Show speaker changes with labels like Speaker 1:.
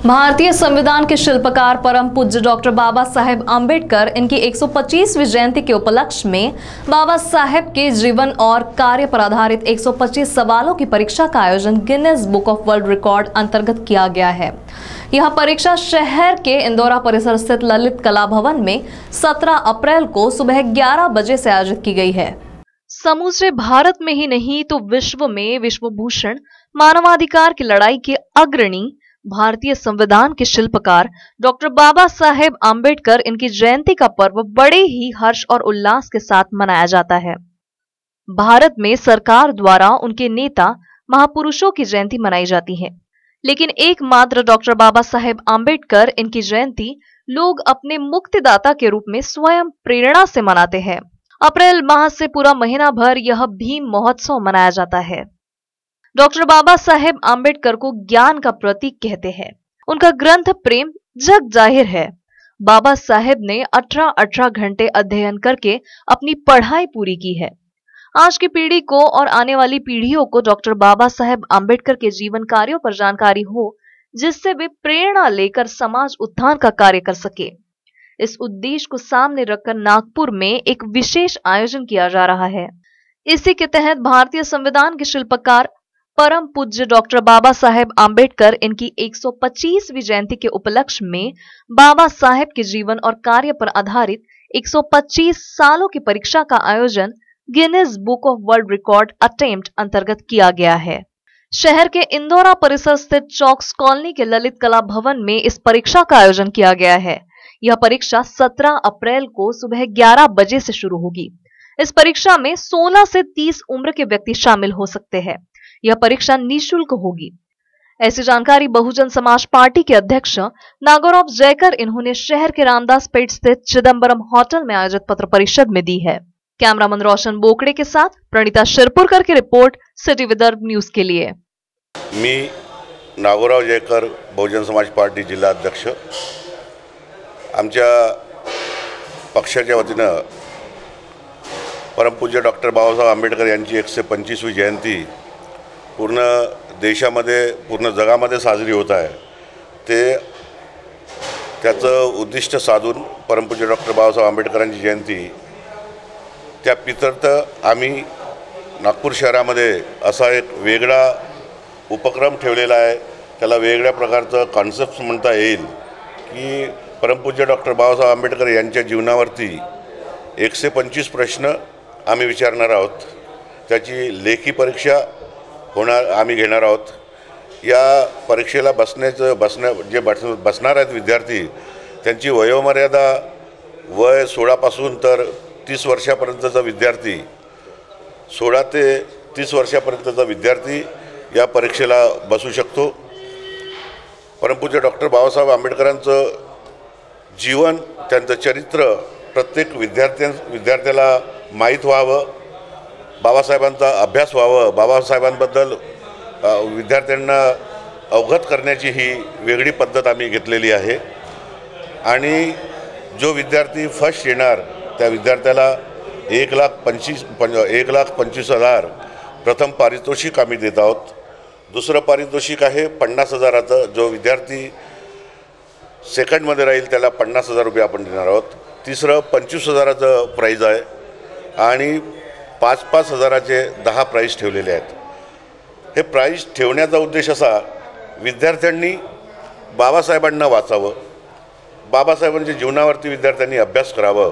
Speaker 1: भारतीय संविधान के शिल्पकार परम पूज्य डॉक्टर बाबा साहेब आम्बेडकर इनकी 125वीं जयंती के उपलक्ष्य में बाबा साहेब के जीवन और कार्य पर आधारित 125 सवालों की परीक्षा का आयोजन Guinness book of world record अंतर्गत किया गया है। यह परीक्षा शहर के इंदौरा परिसर स्थित ललित कला भवन में 17 अप्रैल को सुबह 11 बजे से आयोजित की गई है। समूचे भारत में ही नहीं तो विश्व में विश्वभूषण मानवाधिकार की लड़ाई के अग्रणी भारतीय संविधान के शिल्पकार डॉक्टर बाबा साहेब आम्बेडकर इनकी जयंती का पर्व बड़े ही हर्ष और उल्लास के साथ मनाया जाता है। भारत में सरकार द्वारा उनके नेता महापुरुषों की जयंती मनाई जाती है, लेकिन एकमात्र डॉक्टर बाबा साहेब आम्बेडकर इनकी जयंती लोग अपने मुक्तिदाता के रूप में स्वयं प्रेरणा से मनाते हैं। अप्रैल माह से पूरा महीना भर यह भीम महोत्सव मनाया जाता है। डॉक्टर बाबा साहेब आम्बेडकर को ज्ञान का प्रतीक कहते हैं। उनका ग्रंथ प्रेम जग जाहिर है। बाबा साहेब ने 18 घंटे अध्ययन करके अपनी पढ़ाई पूरी की है। आज की पीढ़ी को और आने वाली पीढ़ियों को डॉक्टर बाबा साहेब आम्बेडकर के जीवन कार्यों पर जानकारी हो, जिससे वे प्रेरणा लेकर समाज उत्थान का कार्य कर सके। इस उद्देश्य को सामने रखकर नागपुर में एक विशेष आयोजन किया जा रहा है। इसी के तहत भारतीय संविधान के शिल्पकार परम पूज्य डॉक्टर बाबा साहेब आम्बेडकर इनकी 125वीं जयंती के उपलक्ष्य में बाबा साहेब के जीवन और कार्य पर आधारित 125 सालों की परीक्षा का आयोजन Guinness book of world record attempt अंतर्गत किया गया है। शहर के इंदौरा परिसर स्थित चौक्स कॉलोनी के ललित कला भवन में इस परीक्षा का आयोजन किया गया है। यह परीक्षा 17 अप्रैल को सुबह 11 बजे से शुरू होगी। इस परीक्षा में 16 से 30 उम्र के व्यक्ति शामिल हो सकते हैं। यह परीक्षा निःशुल्क होगी। ऐसी जानकारी बहुजन समाज पार्टी के अध्यक्ष नागौरव जयकर इन्होंने शहर के रामदास पेट स्थित चिदम्बरम होटल में आयोजित पत्र परिषद में दी है। कैमरामैन रोशन बोकड़े के साथ प्रणीता शिरपुरकर की रिपोर्ट, सिटी विदर्भ न्यूज के लिए।
Speaker 2: मी नागौरव जयकर, बहुजन समाज पार्टी जिल्हा अध्यक्ष। आमच्या पक्षाच्या वतीनं परमपूज्य डॉक्टर बाबासाहेब आंबेडकर यांची 125वी जयंती पूर्ण देशामध्ये, पूर्ण जगामध्ये साजरी होत आहे। त्याचं उद्दिष्ट साधून परमपूज्य डॉक्टर बाबासाहेब आंबेडकरांची जयंती त्या प्रीत्यर्थ आम्ही नागपूर शहरामध्ये असा एक वेगळा उपक्रम ठेवलेला आहे। त्याला वेगळ्या प्रकारचं कॉन्सेप्ट म्हणता येईल की परमपूज्य डॉक्टर बाबासाहेब आंबेडकर यांच्या जीवनावरती 125 प्रश्न आम्ही विचारणार आहोत। त्याची लेखी परीक्षा आम्ही घेणार आहोत। या परीक्षेला बसणार आहेत विद्यार्थी, त्यांची वयोमर्यादा वय 16 पासून तर 30 वर्षापर्यंतचा विद्यार्थी, 16 ते 30 वर्षापर्यंतचा विद्यार्थी या परीक्षेला बसू शकतो। परमपूज्य डॉक्टर बाबासाहेब आंबेडकरांचं जीवन, त्यांचं चरित्र प्रत्येक विद्यार्थ्याला माहीत व्हावं, बाबासाहेबांचा अभ्यास व्हावं, बाबासाहेबांबद्दल विद्यार्थ्यांना अवगत करण्याची ही वेगळी पद्धत आम्ही घेतलेली आहे। आणि जो विद्यार्थी फर्स्ट येणार त्या विद्यार्थ्याला 1,25,000 प्रथम पारितोषिक आम्ही देत आहोत। दुसरं पारितोषिक आहे 50,000चं। जो विद्यार्थी सेकंडमध्ये राहील त्याला 50,000 रुपये आपण देणार आहोत। तिसरं 25,000चं प्राइज आहे आणि 5-5 हजाराचे 10 प्राइज ठेवलेले आहेत। हे प्राइज ठेवण्याचा उद्देश असा, विद्यार्थ्यांनी बाबासाहेबांना वाचावं, बाबासाहेबांच्या जीवनावरती विद्यार्थ्यांनी अभ्यास करावं